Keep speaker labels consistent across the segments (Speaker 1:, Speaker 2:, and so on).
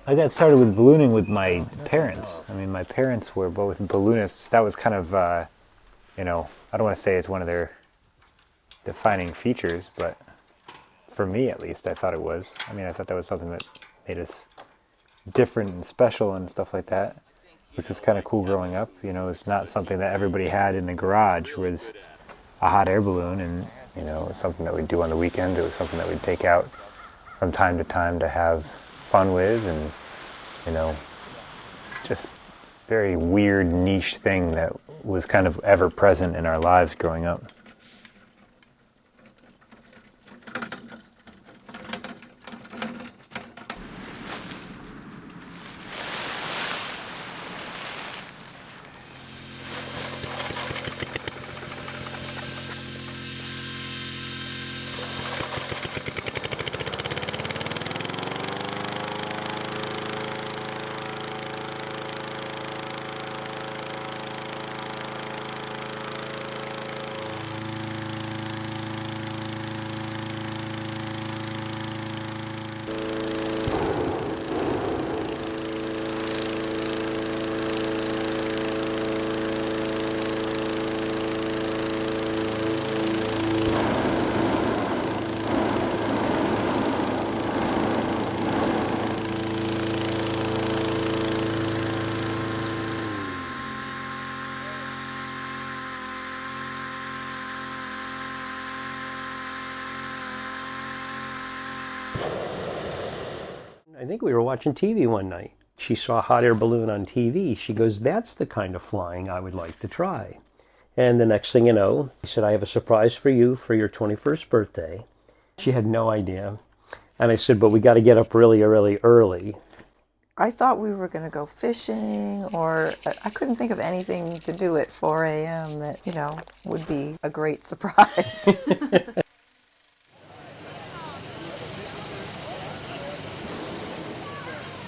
Speaker 1: I got started with ballooning with my parents. I mean, my parents were both balloonists. That was kind of, I don't want to say it's one of their defining features, but for me at least, I thought it was. I mean, I thought that was something that made us different and special and stuff like that, which was kind of cool growing up. It's not something that everybody had in the garage was a hot air balloon, and it was something that we'd do on the weekends. It was something that we'd take out from time to time to have fun with, and you know, just very weird niche thing that was kind of ever present in our lives growing up.
Speaker 2: I think we were watching TV one night. She saw a hot air balloon on TV. She goes, "That's the kind of flying I would like to try." And the next thing you know, he said, "I have a surprise for you for your 21st birthday." She had no idea. And I said, "But we got to get up really, really early."
Speaker 3: I thought we were going to go fishing, or I couldn't think of anything to do at 4 a.m. that, would be a great surprise.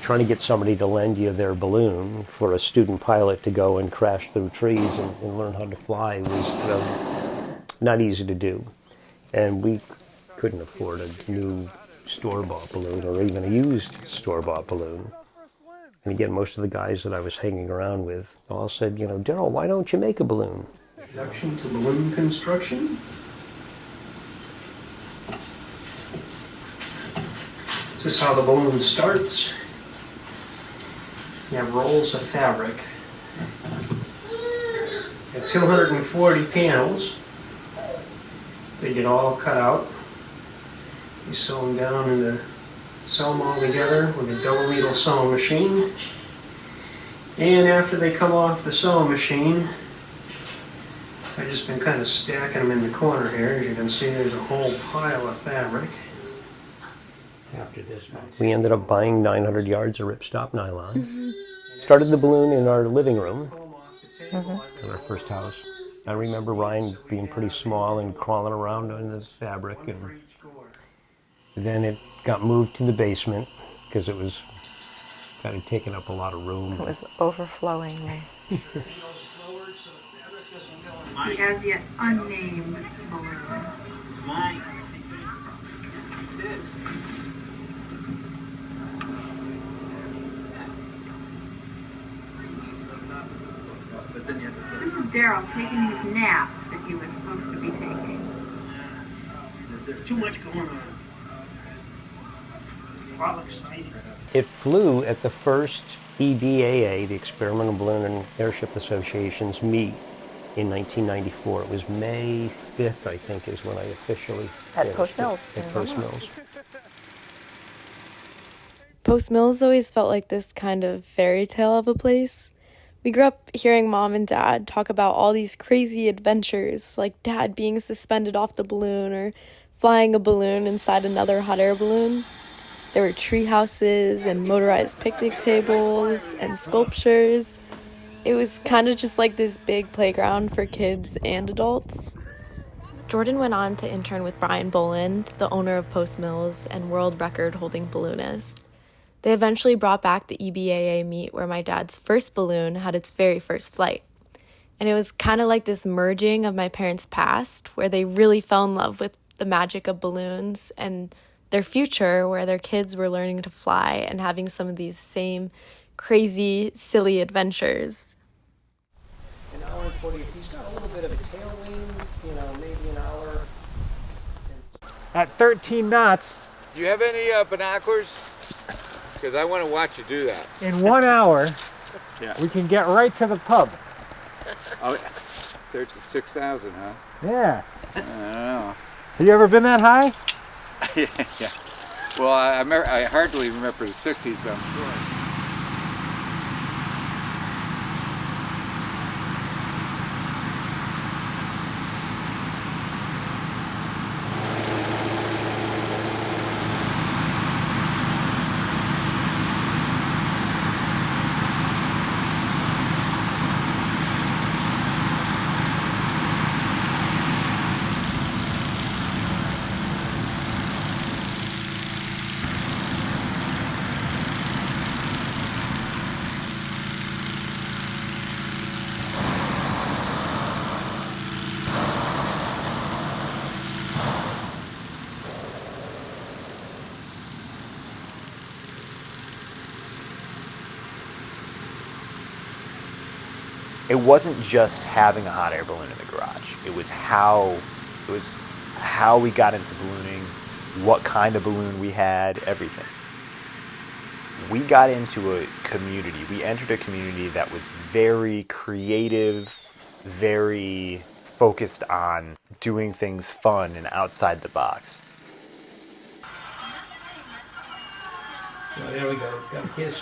Speaker 2: Trying to get somebody to lend you their balloon for a student pilot to go and crash through trees and learn how to fly was not easy to do. And we couldn't afford a new store-bought balloon or even a used store-bought balloon. And again, most of the guys that I was hanging around with all said, "Darrel, why don't you make a balloon?" Introduction to balloon construction. This is how the balloon starts. You have rolls of fabric. You have 240 panels. They get all cut out. You sew them down and sew them all together with a double needle sewing machine. And after they come off the sewing machine, I've just been kind of stacking them in the corner here. As you can see, there's a whole pile of fabric. After this, we ended up buying 900 yards of ripstop nylon. Mm-hmm. Started the balloon in our living room in our first house. I remember Ryan being pretty small and crawling around on this fabric, and then it got moved to the basement because it was kind of taking up a lot of room.
Speaker 3: It was overflowing.
Speaker 4: The as yet unnamed balloon. This is Darrel taking his nap that he was supposed to be taking.
Speaker 2: There's too much going on. All exciting. It flew at the first EBAA, the Experimental Balloon and Airship Association's meet in 1994. It was May 5th, I think, is when I officially
Speaker 3: at Post Mills.
Speaker 2: At Post Mills.
Speaker 5: Post Mills always felt like this kind of fairy tale of a place. We grew up hearing Mom and Dad talk about all these crazy adventures, like Dad being suspended off the balloon or flying a balloon inside another hot air balloon. There were tree houses and motorized picnic tables and sculptures. It was kind of just like this big playground for kids and adults. Jordan went on to intern with Brian Boland, the owner of Post Mills and world record-holding balloonist. They eventually brought back the EBAA meet where my dad's first balloon had its very first flight. And it was kind of like this merging of my parents' past where they really fell in love with the magic of balloons and their future where their kids were learning to fly and having some of these same crazy, silly adventures.
Speaker 2: An hour and 40. If he's got a little bit of a tailwind, maybe an hour.
Speaker 1: At 13 knots,
Speaker 6: Do you have any binoculars? Because I want to watch you do that.
Speaker 1: in 1 hour,
Speaker 6: Yeah.
Speaker 1: we can get right to the pub.
Speaker 6: Oh, 6,000, huh?
Speaker 1: Yeah.
Speaker 6: I don't know.
Speaker 1: Have you ever been that high?
Speaker 6: Yeah. Well, I hardly remember the 60s, but I'm sure.
Speaker 1: It wasn't just having a hot air balloon in the garage. It was how we got into ballooning, what kind of balloon we had, everything. We got into a community. We entered a community that was very creative, very focused on doing things fun and outside the box.
Speaker 2: Oh, there we go. Got a kiss.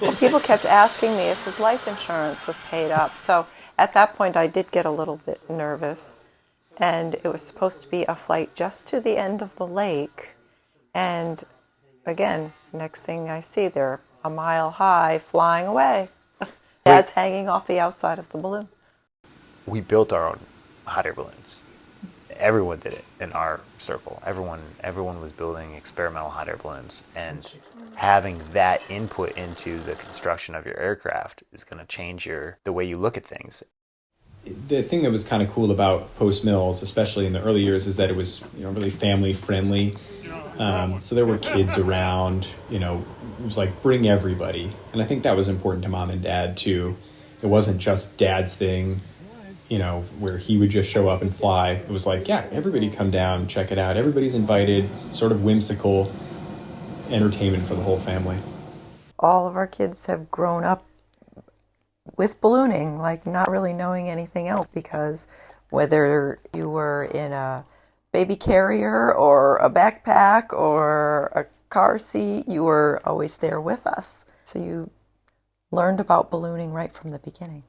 Speaker 3: Well, people kept asking me if his life insurance was paid up. So at that point, I did get a little bit nervous. And it was supposed to be a flight just to the end of the lake. And again, next thing I see, they're a mile high flying away. Dad's hanging off the outside of the balloon.
Speaker 1: We built our own hot air balloons. Everyone did it in our circle. Everyone was building experimental hot air balloons, and having that input into the construction of your aircraft is going to change the way you look at things.
Speaker 7: The thing that was kind of cool about Post Mills, especially in the early years, is that it was really family friendly. So there were kids around. It was like bring everybody, and I think that was important to Mom and Dad too. It wasn't just Dad's thing, where he would just show up and fly. It was like, yeah, everybody come down, check it out. Everybody's invited, sort of whimsical entertainment for the whole family.
Speaker 3: All of our kids have grown up with ballooning, like not really knowing anything else, because whether you were in a baby carrier or a backpack or a car seat, you were always there with us. So you learned about ballooning right from the beginning.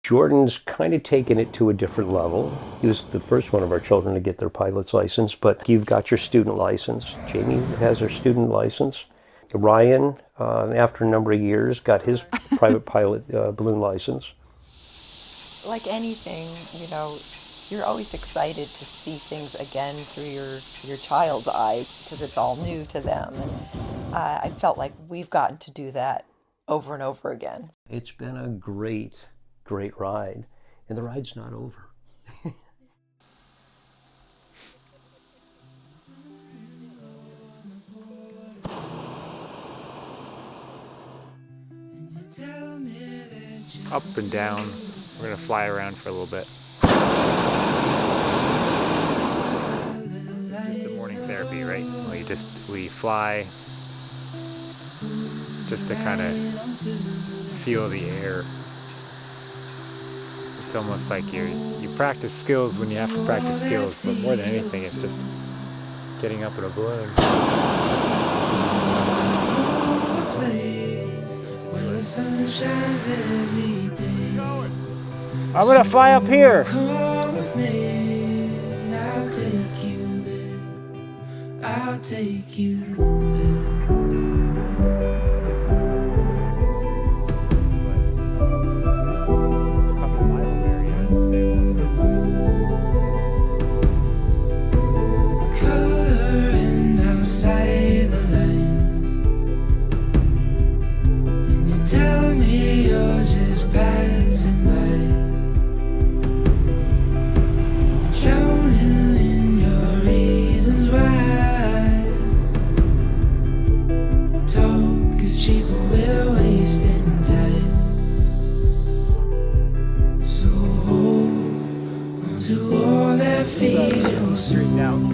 Speaker 8: Jordan's kind of taken it to a different level. He was the first one of our children to get their pilot's license, but you've got your student license. Jamie has her student license. Ryan, after a number of years, got his private pilot balloon license.
Speaker 3: Like anything, you're always excited to see things again through your child's eyes because it's all new to them. And I felt like we've gotten to do that over and over again.
Speaker 8: It's been a great ride, and the ride's not over.
Speaker 1: Up and down. We're going to fly around for a little bit. It's just the morning therapy, right? We fly. It's just to kind of feel the air. It's almost like you practice skills when you have to practice skills, but more than anything, it's just getting up in a balloon. I'm gonna fly up here.
Speaker 9: I'll take you there. Coloring outside the lines, and you tell me you're just passing by, drowning in your reasons why. to all that feeds your soul.